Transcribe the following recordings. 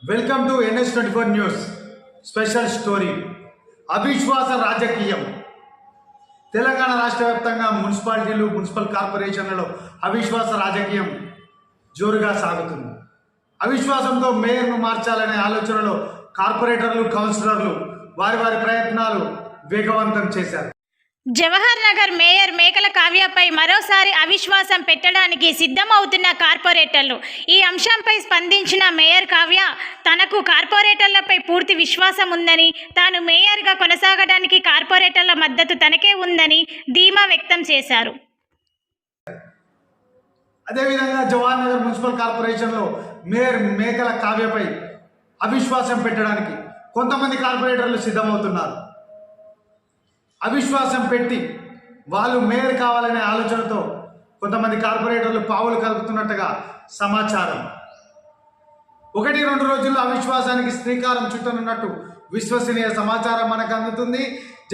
Welcome to NS24 news special story. అవిశ్వాస రాజకీయం. తెలంగాణ రాష్ట్ర వ్యాప్తంగా మున్సిపాలిటీలు, మున్సిపల్ కార్పొరేషన్లలో అవిశ్వాస రాజకీయం జోరుగా సాగుతుంది. అవిశ్వాసంతో మేయర్ను మార్చాలనే ఆలోచనలో కార్పొరేటర్లు, కౌన్సిలర్లు వారి వారి ప్రయత్నాలు వేగవంతం చేశారు. జవహర్ నగర్ మేయర్ మేకల కావ్యపై మరోసారి అవిశ్వాసం పెట్టడానికి సిద్ధమవుతున్న కార్పొరేటర్లు. ఈ అంశంపై స్పందించిన మేయర్ కావ్య తనకు కార్పొరేటర్లపై పూర్తి విశ్వాసం ఉందని, తాను మేయర్గా కొనసాగడానికి కార్పొరేటర్ల మద్దతు తనకే ఉందని ధీమా వ్యక్తం చేశారు. అదేవిధంగా జవహర్ నగర్ మున్సిపల్ కార్పొరేషన్లో మేయర్ మేకల కావ్యపై అవిశ్వాసం పెట్టడానికి కొంతమంది కార్పొరేటర్లు సిద్ధమవుతున్నారు. అవిశ్వాసం పెట్టి వాళ్ళు మేయర్ కావాలనే ఆలోచనతో కొంతమంది కార్పొరేటర్లు పావులు కలుపుతున్నట్టుగా సమాచారం. 1-2 రోజుల్లో అవిశ్వాసానికి శ్రీకారం చుట్టనున్నట్టు విశ్వసనీయ సమాచారం మనకు అందుతుంది.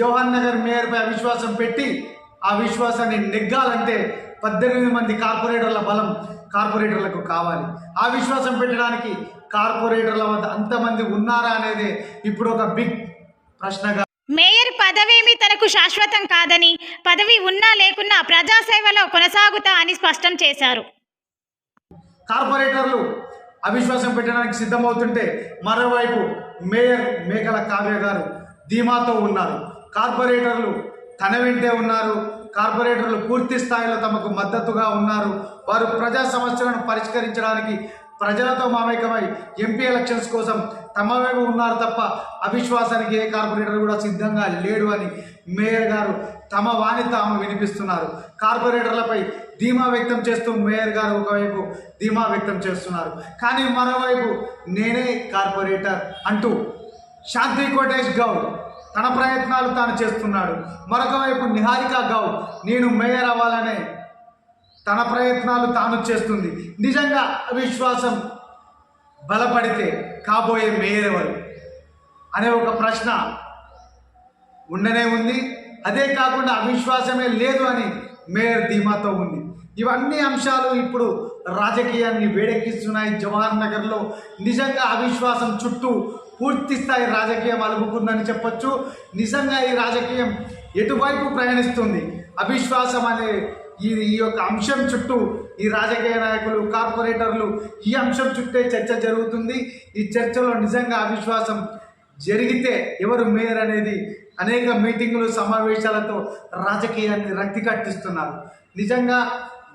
జవహర్ నగర్ మేయర్పై అవిశ్వాసం పెట్టి ఆ విశ్వాసాన్ని నెగ్గాలంటే 18 మంది కార్పొరేటర్ల బలం కార్పొరేటర్లకు కావాలి. ఆ విశ్వాసం పెట్టడానికి కార్పొరేటర్ల వద్ద అంతమంది ఉన్నారా అనేది ఇప్పుడు ఒక బిగ్ ప్రశ్నగా. మేయర్ పదవేమీ తనకు శాశ్వతం కాదని, పదవి ఉన్నా లేకున్నా ప్రజాసేవలో కొనసాగుతా అని స్పష్టం చేశారు. కార్పొరేటర్లు అవిశ్వాసం పెట్టడానికి సిద్ధమవుతుంటే మరోవైపు మేయర్ మేకల కావ్య గారు ధీమాతో ఉన్నారు. కార్పొరేటర్లు తన వెంటే ఉన్నారు. కార్పొరేటర్లు పూర్తి స్థాయిలో తమకు మద్దతుగా ఉన్నారు. వారు ప్రజా సమస్యలను పరిష్కరించడానికి ప్రజలతో మమేకమై ఎంపీ ఎలక్షన్స్ కోసం తమ వైపు ఉన్నారు తప్ప అవిశ్వాసానికి ఏ కార్పొరేటర్ కూడా సిద్ధంగా లేడు అని మేయర్ గారు తమ వాణి తాము వినిపిస్తున్నారు. కార్పొరేటర్లపై ధీమా వ్యక్తం చేస్తూ మేయర్ గారు ఒకవైపు ధీమా వ్యక్తం చేస్తున్నారు. కానీ మరోవైపు నేనే కార్పొరేటర్ అంటూ శాంతి కోటేష్ గౌడ్ తన ప్రయత్నాలు తాను చేస్తున్నాడు. మరొక వైపు నిహారిక గౌడ్ నేను మేయర్ అవ్వాలనే తన ప్రయత్నాలు తాను చేస్తుంది. నిజంగా అవిశ్వాసం బలపడితే కాబోయే మేయర్ ఎవరు అనే ఒక ప్రశ్న ఉండనే ఉంది. అదే కాకుండా అవిశ్వాసమే లేదు అని మేయర్ ధీమాతో ఉంది. ఇవన్నీ అంశాలు ఇప్పుడు రాజకీయాన్ని వేడెక్కిస్తున్నాయి. జవహర్ నగర్లో నిజంగా అవిశ్వాసం చుట్టూ పూర్తి స్థాయి రాజకీయం అలుపుకుందని చెప్పొచ్చు. నిజంగా ఈ రాజకీయం ఎటువైపు ప్రయాణిస్తుంది? అవిశ్వాసం అనే ఈ యొక్క అంశం చుట్టూ ఈ రాజకీయ నాయకులు, కార్పొరేటర్లు ఈ అంశం చుట్టే చర్చ జరుగుతుంది. ఈ చర్చలో నిజంగా అవిశ్వాసం జరిగితే ఎవరు మేయర్ అనేది అనేక మీటింగులు, సమావేశాలతో రాజకీయాన్ని రక్తి కట్టిస్తున్నారు. నిజంగా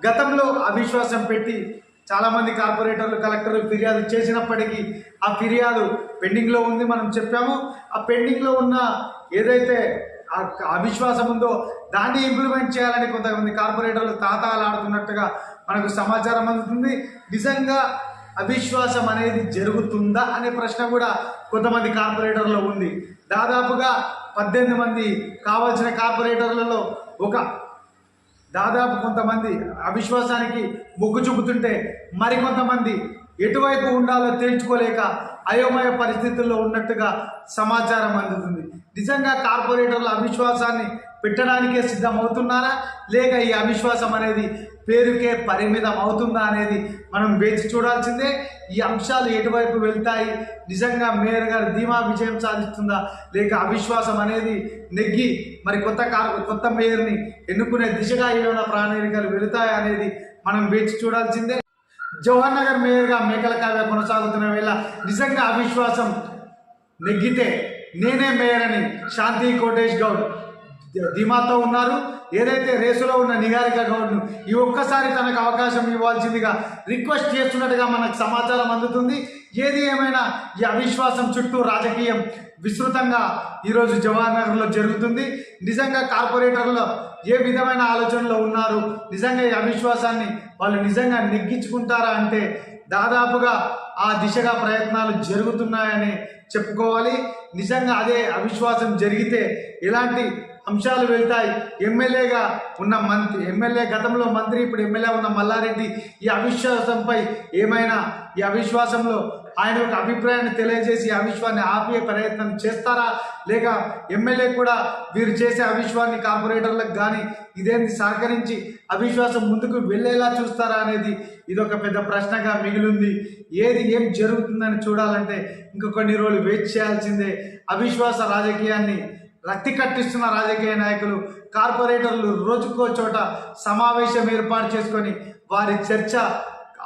గతంలో అవిశ్వాసం పెట్టి చాలామంది కార్పొరేటర్లు, కలెక్టర్లు ఫిర్యాదు చేసినప్పటికీ ఆ ఫిర్యాదు పెండింగ్లో ఉంది. మనం చెప్పాము. ఆ పెండింగ్లో ఉన్న ఏదైతే అవిశ్వాసం ఉందో దాన్ని ఇంప్లిమెంట్ చేయాలని కొంతమంది కార్పొరేటర్లు తాతాలాడుతున్నట్టుగా మనకు సమాచారం అందుతుంది. నిజంగా అవిశ్వాసం అనేది జరుగుతుందా అనే ప్రశ్న కూడా కొంతమంది కార్పొరేటర్లో ఉంది. దాదాపుగా 18 మంది కావాల్సిన కార్పొరేటర్లలో దాదాపు కొంతమంది అవిశ్వాసానికి మొగ్గు చూపుతుంటే మరికొంతమంది ఎటువైపు ఉండాలో తేల్చుకోలేక అయోమయ పరిస్థితుల్లో ఉన్నట్టుగా సమాచారం అందుతుంది. నిజంగా కార్పొరేటర్లు అవిశ్వాసాన్ని పెట్టడానికే సిద్ధమవుతున్నారా, లేక ఈ అవిశ్వాసం అనేది పేరుకే పరిమితం అవుతుందా అనేది మనం వేచి చూడాల్సిందే. ఈ అంశాలు ఎటువైపు వెళ్తాయి? నిజంగా మేయర్ గారు ధీమా విజయం సాధిస్తుందా, లేక అవిశ్వాసం అనేది నెగ్గి మరి కొత్త మేయర్ని ఎన్నుకునే దిశగా ఏమైనా ప్రణాళికలు వెళుతాయి అనేది మనం వేచి చూడాల్సిందే. జవహర్ నగర్ మేయర్గా మేకల కావ్య కొనసాగుతున్న వేళ నిజంగా అవిశ్వాసం నెగ్గితే నేనే మేయర్ అని శాంతి కోటేష్ గౌడ్ ధీమాతో ఉన్నారు. ఏదైతే రేసులో ఉన్న నిహారిక గౌడ్ను ఈ ఒక్కసారి తనకు అవకాశం ఇవ్వాల్సిందిగా రిక్వెస్ట్ చేస్తున్నట్టుగా మనకు సమాచారం అందుతుంది. ఏది ఏమైనా ఈ అవిశ్వాసం చుట్టూ రాజకీయం విస్తృతంగా ఈరోజు జవహర్ నగర్లో జరుగుతుంది. నిజంగా కార్పొరేటర్లు ఏ విధమైన ఆలోచనలో ఉన్నారు? నిజంగా ఈ అవిశ్వాసాన్ని వాళ్ళు నిజంగా నెగ్గించుకుంటారా అంటే దాదాపుగా ఆ దిశగా ప్రయత్నాలు జరుగుతున్నాయని చెప్పుకోవాలి. నిజంగా అదే అవిశ్వాసం జరిగితే ఎలాంటి అంశాలు వెళ్తాయి? ఎమ్మెల్యేగా ఉన్న ఎమ్మెల్యే గతంలో మంత్రి, ఇప్పుడు ఎమ్మెల్యే ఉన్న మల్లారెడ్డి ఈ అవిశ్వాసంపై ఏమైనా ఈ అవిశ్వాసంలో ఆయన ఒక అభిప్రాయాన్ని తెలియజేసి అవిశ్వాన్ని ఆపే ప్రయత్నం చేస్తారా, లేక ఎమ్మెల్యే కూడా వీరు చేసే అవిశ్వాన్ని కార్పొరేటర్లకు కానీ ఇదేంటి సహకరించి అవిశ్వాసం ముందుకు వెళ్ళేలా చూస్తారా అనేది ఇదొక పెద్ద ప్రశ్నగా మిగిలింది. ఏం జరుగుతుందని చూడాలంటే ఇంకా కొన్ని రోజులు వెయిట్ చేయాల్సిందే. అవిశ్వాస రాజకీయాన్ని రక్తి కట్టిస్తున్న రాజకీయ నాయకులు, కార్పొరేటర్లు రోజుకో చోట సమావేశం ఏర్పాటు చేసుకొని వారి చర్చ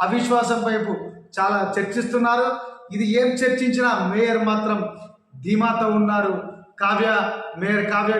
అవిశ్వాసం వైపు చాలా చర్చిస్తున్నారు. ఇది ఏం చర్చించినా మేయర్ మాత్రం ధీమాతో ఉన్నారు. మేయర్ కావ్య